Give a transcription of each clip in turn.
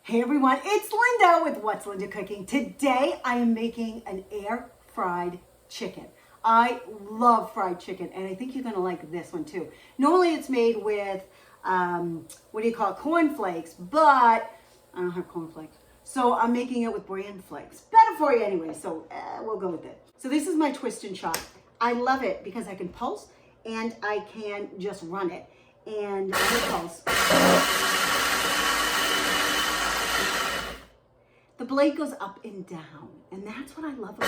Hey everyone, it's Linda with What's Linda Cooking. Today I am making an air fried chicken. I love fried chicken and I think you're gonna like this one too. Normally it's made with, cornflakes, but I don't have cornflakes. So I'm making it with bran flakes. Better for you anyway, so we'll go with it. So this is my twist and chop. I love it because I can pulse and I can just run it. And I pulse. The blade goes up and down, and that's what I love about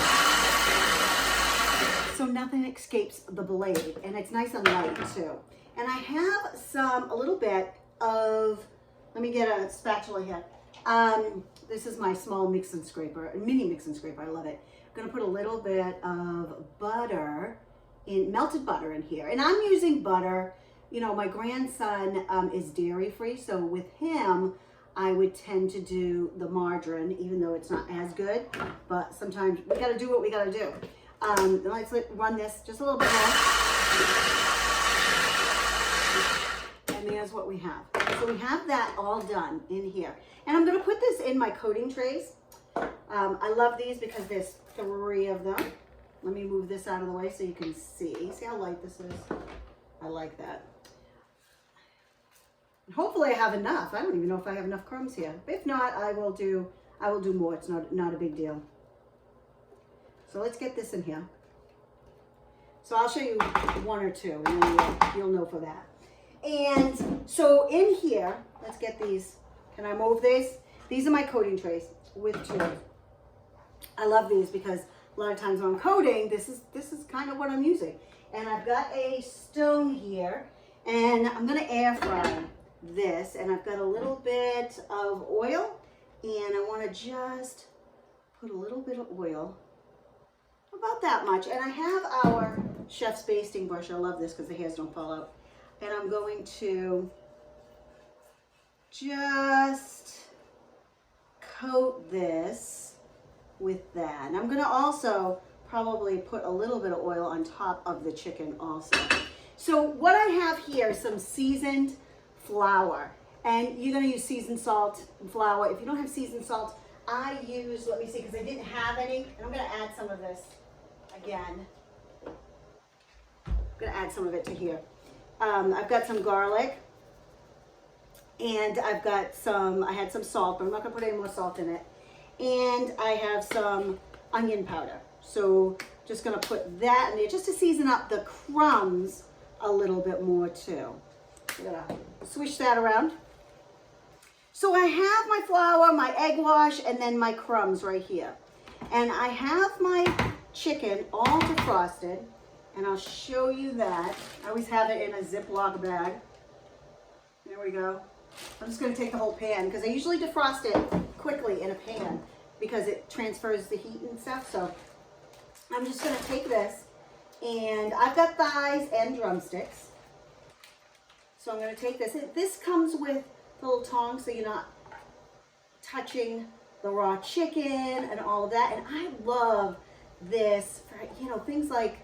it. So nothing escapes the blade, and it's nice and light too. And I have a little bit of, let me get a spatula here. This is my small mix and scraper, a mini mix and scraper, I love it. I'm gonna put a little bit of butter, melted butter in here. And I'm using butter, you know, my grandson is dairy free, so with him, I would tend to do the margarine, even though it's not as good, but sometimes we gotta do what we gotta do. Let's run this just a little bit more. And there's what we have. So we have that all done in here. And I'm gonna put this in my coating trays. I love these because there's 3 of them. Let me move this out of the way so you can see. See how light this is? I like that. Hopefully I have enough. I don't even know if I have enough crumbs here. If not, I will do more. It's not a big deal. So let's get this in here. So I'll show you 1 or 2 and then you'll know for that. And so in here, let's get these. Can I move these? These are my coating trays with 2. I love these because a lot of times when I'm coating, this is kind of what I'm using. And I've got a stone here and I'm gonna air fry this, and I've got a little bit of oil, and I want to just put a little bit of oil, about that much, and I have our chef's basting brush. I love this because the hairs don't fall out, and I'm going to just coat this with that. And I'm going to also probably put a little bit of oil on top of the chicken also. So what I have here is some seasoned flour, and you're going to use seasoned salt and flour. If you don't have seasoned salt, I use, let me see, because I didn't have any, and I'm going to add some of this again. I'm going to add some of it to here. I've got some garlic, and I had some salt, but I'm not going to put any more salt in it. And I have some onion powder. So just going to put that in there just to season up the crumbs a little bit more too. I'm gonna swish that around. So I have my flour, my egg wash, and then my crumbs right here. And I have my chicken all defrosted, and I'll show you that. I always have it in a Ziploc bag. There we go. I'm just gonna take the whole pan because I usually defrost it quickly in a pan because it transfers the heat and stuff. So I'm just gonna take this, and I've got thighs and drumsticks. So I'm going to take this. This comes with little tongs so you're not touching the raw chicken and all of that. And I love this for, you know, things like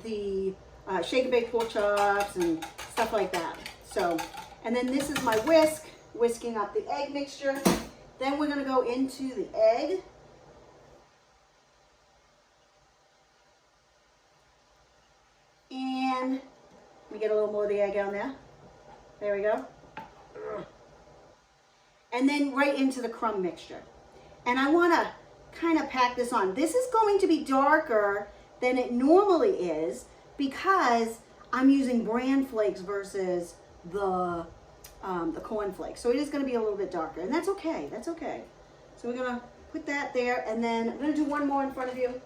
the shake and bake pork chops and stuff like that. So, and then this is my whisk, whisking up the egg mixture. Then we're going to go into the egg. And let me get a little more of the egg on there. There we go. And then right into the crumb mixture. And I want to kind of pack this on. This is going to be darker than it normally is because I'm using bran flakes versus the corn flakes. So it is going to be a little bit darker, and that's okay. That's okay. So we're going to put that there, and then I'm going to do one more in front of you.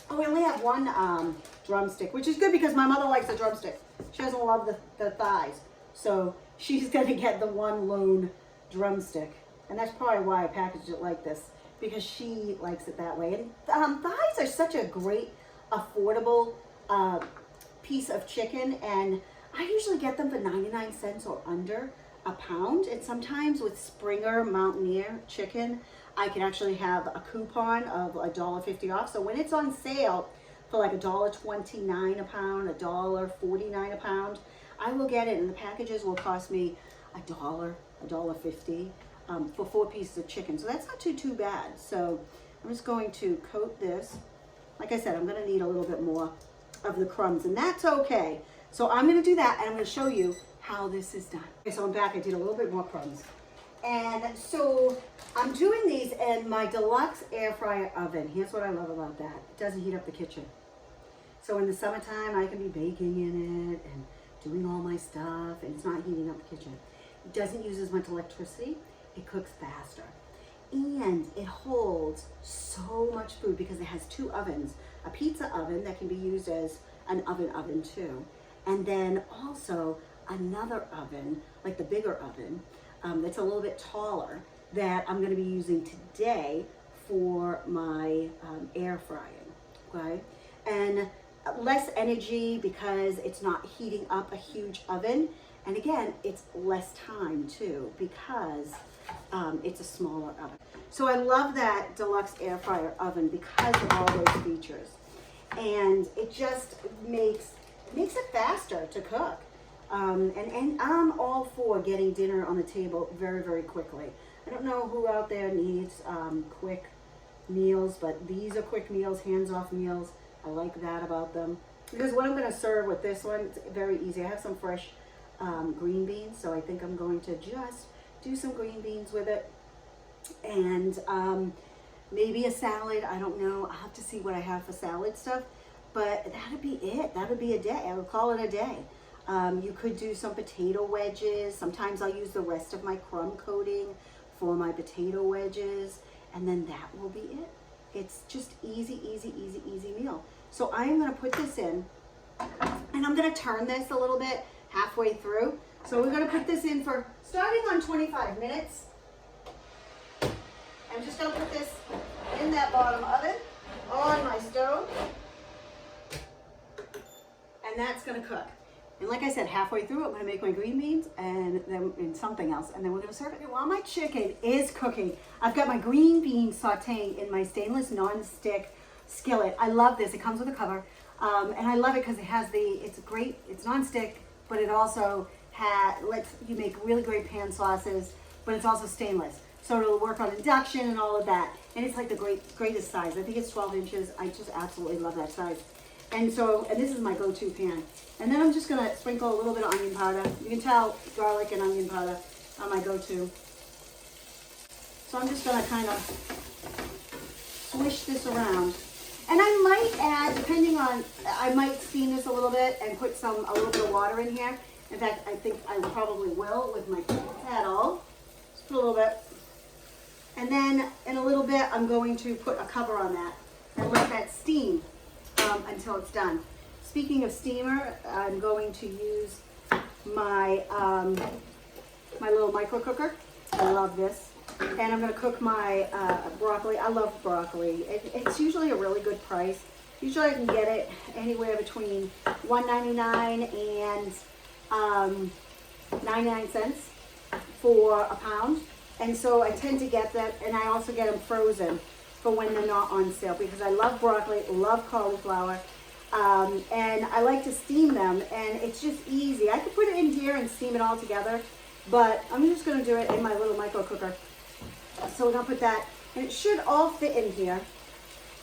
Oh, we only have 1 drumstick, which is good because my mother likes the drumstick. She doesn't love the thighs. So she's going to get the 1 lone drumstick. And that's probably why I packaged it like this, because she likes it that way. And thighs are such a great, affordable piece of chicken. And I usually get them for 99 cents or under a pound. And sometimes with Springer Mountaineer chicken, I can actually have a coupon of $1.50 off. So when it's on sale for like $1.29 a pound, $1.49 a pound, I will get it, and the packages will cost me $1, $1.50. for 4 pieces of chicken. So that's not too bad. So I'm just going to coat this. Like I said, I'm going to need a little bit more of the crumbs, and that's okay. So I'm going to do that, and I'm going to show you how this is done. Okay, so I'm back. I did a little bit more crumbs. And so I'm doing these in my Deluxe Air Fryer Oven. Here's what I love about that. It doesn't heat up the kitchen. So in the summertime, I can be baking in it and doing all my stuff, and it's not heating up the kitchen. It doesn't use as much electricity. It cooks faster. And it holds so much food because it has 2 ovens. A pizza oven that can be used as an oven too. And then also another oven, like the bigger oven, that's a little bit taller, that I'm going to be using today for my air frying, okay? And less energy because it's not heating up a huge oven. And again, it's less time too because it's a smaller oven. So I love that Deluxe Air Fryer Oven because of all those features. And it just makes it faster to cook. And I'm all for getting dinner on the table very, very quickly. I don't know who out there needs quick meals, but these are quick meals, hands-off meals. I like that about them. Because what I'm going to serve with this one, it's very easy. I have some fresh green beans, so I think I'm going to just do some green beans with it. And maybe a salad. I don't know. I'll have to see what I have for salad stuff. But that'd be it. That would be a day. I would call it a day. You could do some potato wedges. Sometimes I'll use the rest of my crumb coating for my potato wedges. And then that will be it. It's just easy, easy, easy, easy meal. So I am going to put this in. And I'm going to turn this a little bit halfway through. So we're going to put this in for starting on 25 minutes. I'm just going to put this in that bottom oven on my stove. And that's going to cook. And like I said, halfway through, I'm going to make my green beans and then something else. And then we're going to serve it. And while my chicken is cooking, I've got my green beans sauteing in my stainless non-stick skillet. I love this. It comes with a cover. And I love it because it has it's great, it's non-stick, but it also lets you make really great pan sauces, but it's also stainless. So it'll work on induction and all of that. And it's like the greatest size. I think it's 12 inches. I just absolutely love that size. And this is my go-to pan. And then I'm just gonna sprinkle a little bit of onion powder. You can tell garlic and onion powder are my go-to. So I'm just gonna kind of swish this around. And I might add, depending on, I might steam this a little bit and put a little bit of water in here. In fact, I think I probably will with my kettle. Just put a little bit. And then in a little bit, I'm going to put a cover on that and let that steam until it's done. Speaking of steamer, I'm going to use my my little micro cooker. I love this. And I'm going to cook my broccoli. I love broccoli. It's usually a really good price. Usually I can get it anywhere between $1.99 and 99 cents for a pound. And so I tend to get that, and I also get them frozen for when they're not on sale because I love broccoli, love cauliflower, and I like to steam them, and it's just easy. I could put it in here and steam it all together, but I'm just going to do it in my little micro cooker. So we're going to put that, and it should all fit in here.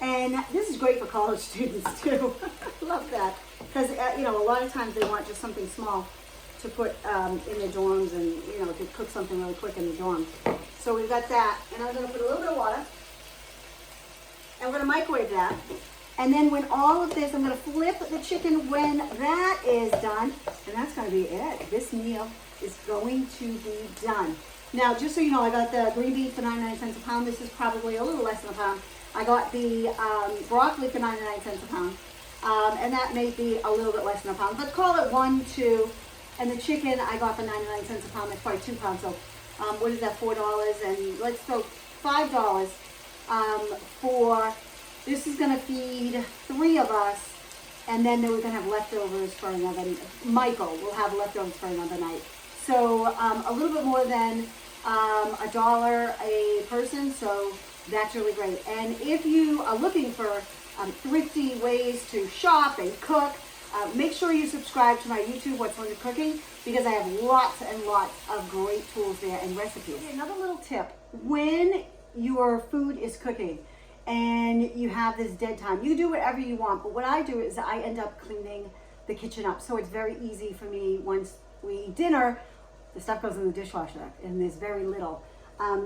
And this is great for college students too. I love that because a lot of times they want just something small to put in the dorms, and to cook something really quick in the dorm. So we've got that, and I'm going to put a little bit of water, and we're going to microwave that. And then when all of this, I'm going to flip the chicken when that is done, and that's going to be it. This meal is going to be done. Now, just so you know, I got the green beans for 99 cents a pound. This is probably a little less than a pound. I got the broccoli for 99 cents a pound, and that may be a little bit less than a pound. Let's call it 1, 2, and the chicken I got for 99 cents a pound. That's probably 2 pounds. So what is that, $4? And let's go $5 for, this is going to feed 3 of us, and then we're going to have leftovers for another, Michael will have leftovers for another night. So a little bit more than $1 a person, so that's really great. And if you are looking for thrifty ways to shop and cook, make sure you subscribe to my YouTube, What's Under Cooking, because I have lots and lots of great tools there and recipes. Another little tip, when your food is cooking and you have this dead time, you do whatever you want, but what I do is I end up cleaning the kitchen up. So it's very easy for me. Once we eat dinner, the stuff goes in the dishwasher and there's very little.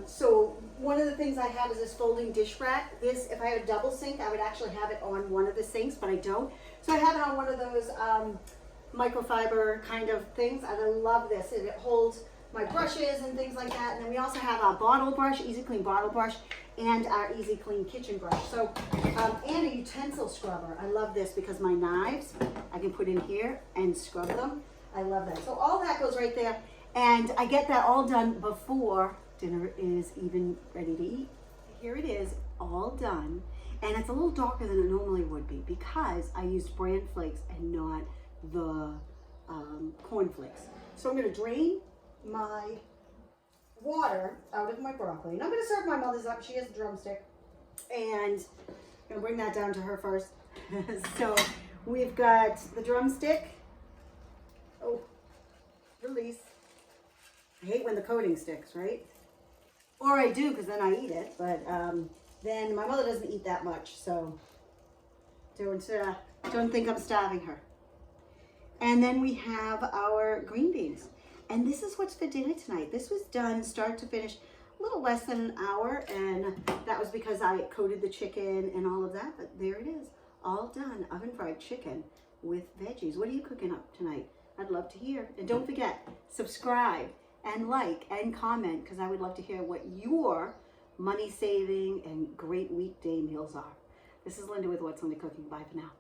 So one of the things I have is this folding dish rack. This, if I had a double sink, I would actually have it on one of the sinks, but I don't. So I have it on one of those microfiber kind of things. And I love this. It holds my brushes and things like that. And then we also have our bottle brush, Easy Clean bottle brush, and our Easy Clean kitchen brush. So, and a utensil scrubber. I love this because my knives, I can put in here and scrub them. I love that. So all that goes right there. And I get that all done before dinner is even ready to eat. Here it is, all done. And it's a little darker than it normally would be because I used bran flakes and not the corn flakes. So I'm gonna drain my water out of my broccoli. And I'm gonna serve my mother's up. She has a drumstick. And I'm gonna bring that down to her first. So we've got the drumstick. Oh, release. I hate when the coating sticks, right? Or I do, because then I eat it, but then my mother doesn't eat that much, so don't think I'm starving her. And then we have our green beans. And this is what's for dinner tonight. This was done start to finish a little less than an hour, and that was because I coated the chicken and all of that, but there it is, all done, oven fried chicken with veggies. What are you cooking up tonight? I'd love to hear. And don't forget, subscribe and like and comment, because I would love to hear what your money saving and great weekday meals are. This is Linda with What's on the Cooking. Bye for now.